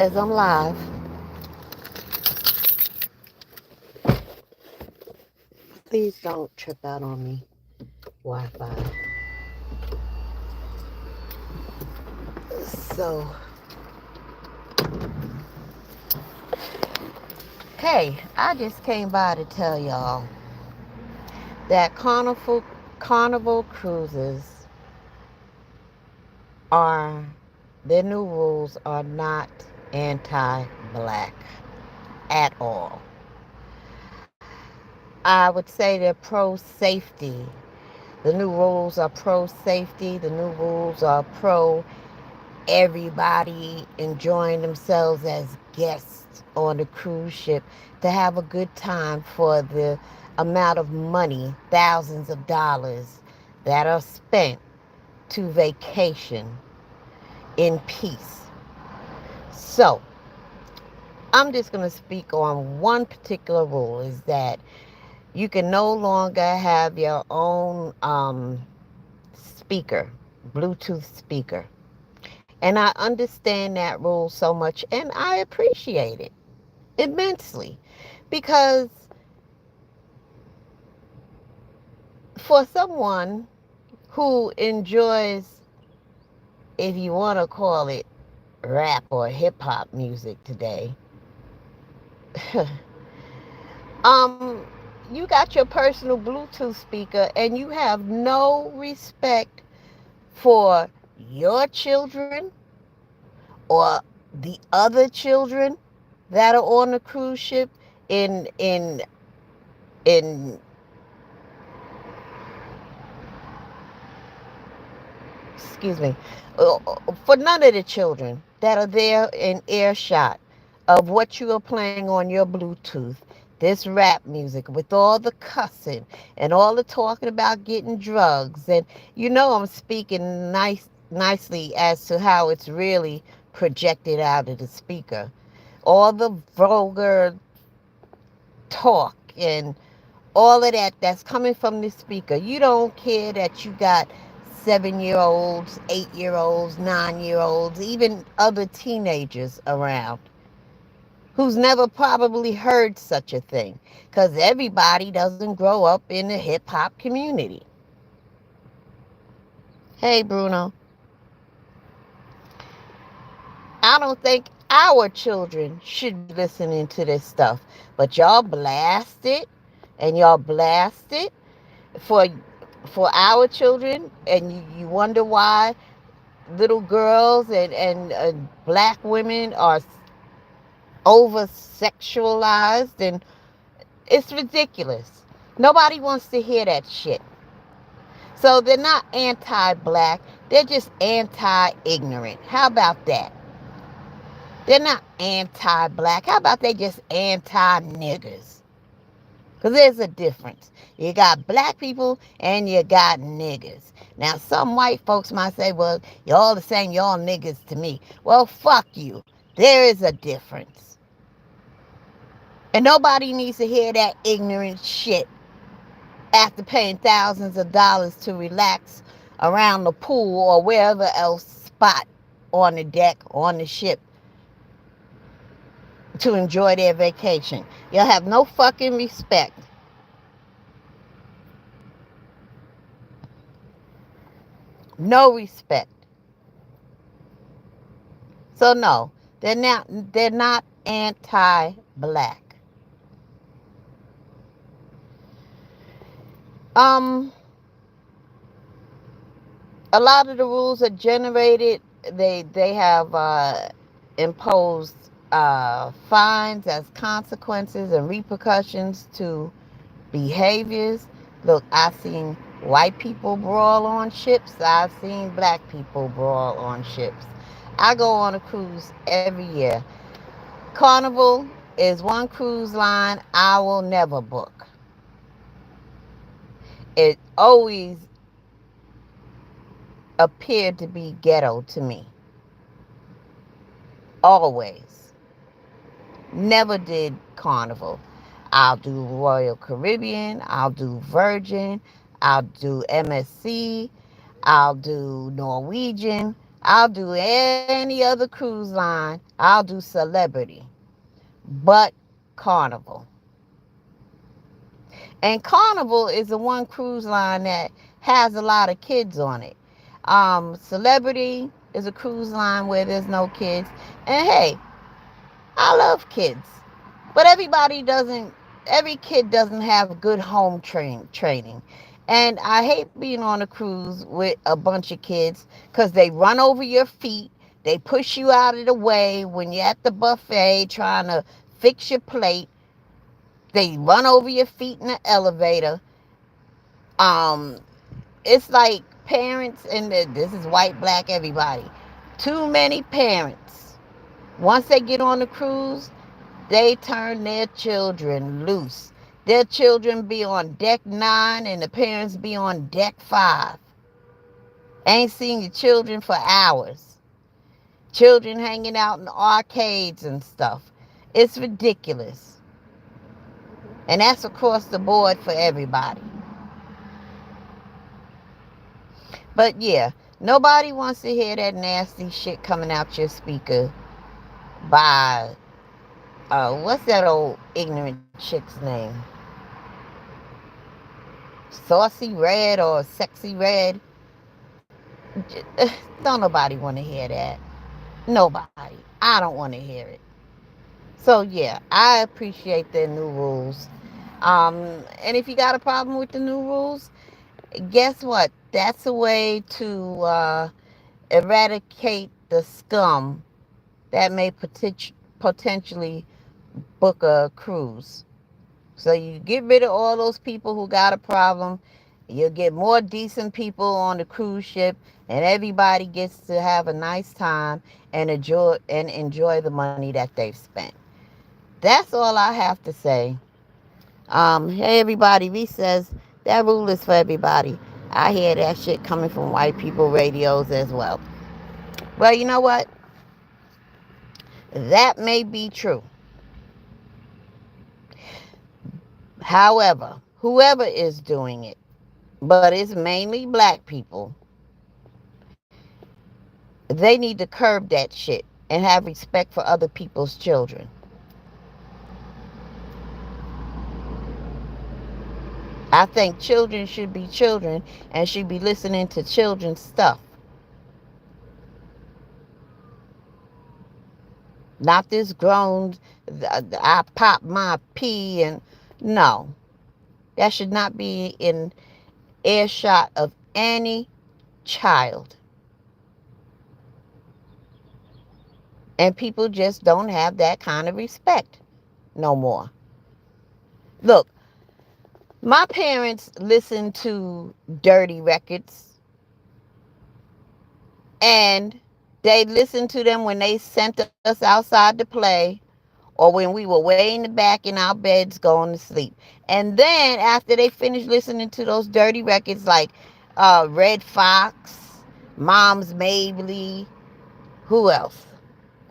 As I'm live, please don't trip out on me. Wi-Fi. So, hey, I just came by to tell y'all that Carnival cruises are their new rules are not anti-black at all. I would say they're pro-safety. The new rules are pro-safety. The new rules are pro everybody enjoying themselves as guests on the cruise ship to have a good time for the amount of money, thousands of dollars that are spent to vacation in peace. So, I'm just going to speak on one particular rule is that you can no longer have your own speaker, Bluetooth speaker. And I understand that rule so much and I appreciate it immensely because for someone who enjoys, if you want to call it rap or hip hop music today, um, you got your personal Bluetooth speaker and you have no respect for your children or the other children that are on the cruise ship in excuse me, for none of the children that are there in earshot of what you are playing on your Bluetooth, this rap music with all the cussing and all the talking about getting drugs. And I'm speaking nicely as to how it's really projected out of the speaker. All the vulgar talk and all of that that's coming from the speaker. You don't care that you got 7-year olds, 8-year olds, 9-year olds, even other teenagers around who's never probably heard such a thing because everybody doesn't grow up in the hip hop community. Hey, Bruno, I don't think our children should be listening to this stuff, but y'all blast it and y'all blast it for our children, and you wonder why little girls and black women are over sexualized, and it's ridiculous. Nobody wants to hear that shit. So they're not anti-black, they're just anti-ignorant. How about that? They're not anti-black. How about they just anti-niggers? Because there's a difference. You got black people and you got niggas. Now, some white folks might say, well, you're all the same, you're all niggas to me. Well, fuck you. There is a difference. And nobody needs to hear that ignorant shit after paying thousands of dollars to relax around the pool or wherever else spot on the deck, on the ship, to enjoy their vacation. You'll have no fucking respect. No respect. So no, they're not anti-black. Um a lot of the rules are generated, they have imposed fines as consequences and repercussions to behaviors. Look, I've seen white people brawl on ships. I've seen black people brawl on ships. I go on a cruise every year. Carnival is one cruise line I will never book. It always appeared to be ghetto to me. Always. Never did Carnival. I'll do Royal Caribbean. I'll do Virgin. I'll do MSC. I'll do Norwegian. I'll do any other cruise line. I'll do Celebrity. But Carnival. And Carnival is the one cruise line that has a lot of kids on it. Celebrity is a cruise line where there's no kids. And hey, I love kids. But every kid doesn't have good training. And I hate being on a cruise with a bunch of kids because they run over your feet. They push you out of the way when you're at the buffet trying to fix your plate. They run over your feet in the elevator. Um, it's like parents, and this is white, black, everybody. Too many parents. Once they get on the cruise, they turn their children loose. Their children be on deck 9 and the parents be on deck 5. Ain't seen your children for hours. Children hanging out in arcades and stuff. It's ridiculous. And that's across the board for everybody. But yeah, nobody wants to hear that nasty shit coming out your speaker by, what's that old ignorant chick's name? Saucy Red or Sexy Red. Don't nobody want to hear that. Nobody. I don't want to hear it. So yeah, I appreciate their new rules. And if you got a problem with the new rules, guess what? That's a way to eradicate the scum that may potentially book a cruise. So you get rid of all those people who got a problem. You'll get more decent people on the cruise ship, and everybody gets to have a nice time and enjoy the money that they've spent. That's all I have to say. Hey everybody, V says that rule is for everybody. I hear that shit coming from white people radios as well. Well, you know what? That may be true. However, whoever is doing it, but it's mainly black people, they need to curb that shit and have respect for other people's children. I think children should be children and should be listening to children's stuff. Not this grown, I pop my pee and no. That should not be in earshot of any child. And people just don't have that kind of respect no more. Look, my parents listened to dirty records, and they listened to them when they sent us outside to play or when we were way in the back in our beds going to sleep. And then after they finished listening to those dirty records like Red Fox, Mom's Mabley, who else?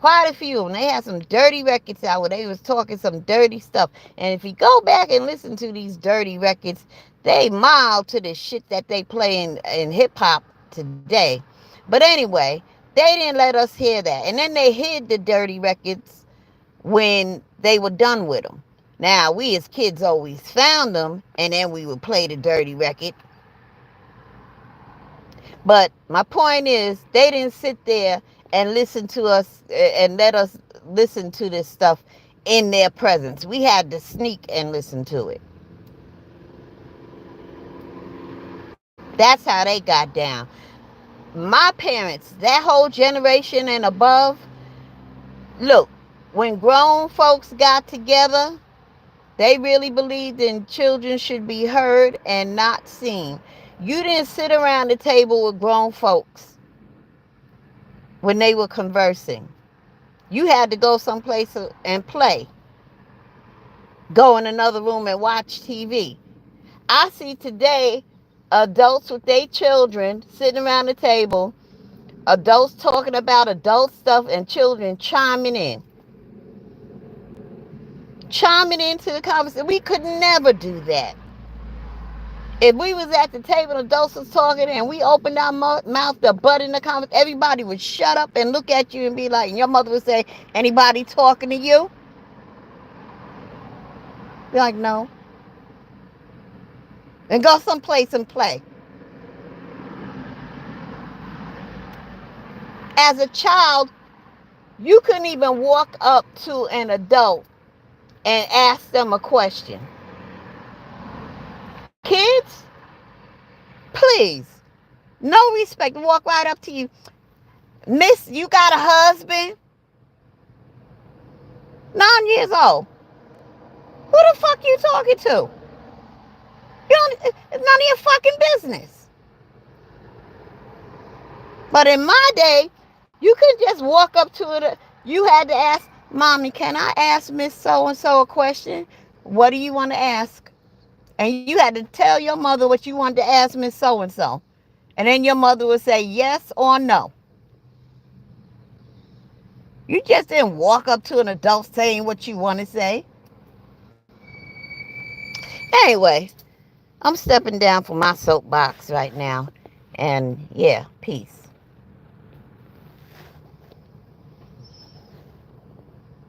Quite a few of them. They had some dirty records out where they was talking some dirty stuff. And if you go back and listen to these dirty records, they mild to the shit that they play in hip-hop today. But anyway, they didn't let us hear that. And then they hid the dirty records when they were done with them. Now, we as kids always found them, and then we would play the dirty record. But my point is, they didn't sit there and listen to us and let us listen to this stuff in their presence. We had to sneak and listen to it. That's how they got down. My parents, that whole generation and above, look, when grown folks got together, they really believed in children should be heard and not seen. You didn't sit around the table with grown folks when they were conversing. You had to go someplace and play. Go in another room and watch TV. I see today adults with their children sitting around the table, adults talking about adult stuff and children chiming in. Chiming into the conversation. We could never do that. If we was at the table, adults was talking, and we opened our mouth to butt in the conversation, everybody would shut up and look at you and be like, and your mother would say, anybody talking to you? Be like, no. And go someplace and play. As a child, you couldn't even walk up to an adult and ask them a question. Kids, please, no respect. Walk right up to you. Miss, you got a husband? 9 years old. Who the fuck you talking to? You don't, it's none of your fucking business. But in my day, you couldn't just walk up to it. You had to ask, Mommy, can I ask Miss So-and-so a question? What do you want to ask? And you had to tell your mother what you wanted to ask Miss So-and-so. And then your mother would say yes or no. You just didn't walk up to an adult saying what you want to say. Anyway, I'm stepping down from my soapbox right now. And yeah, peace.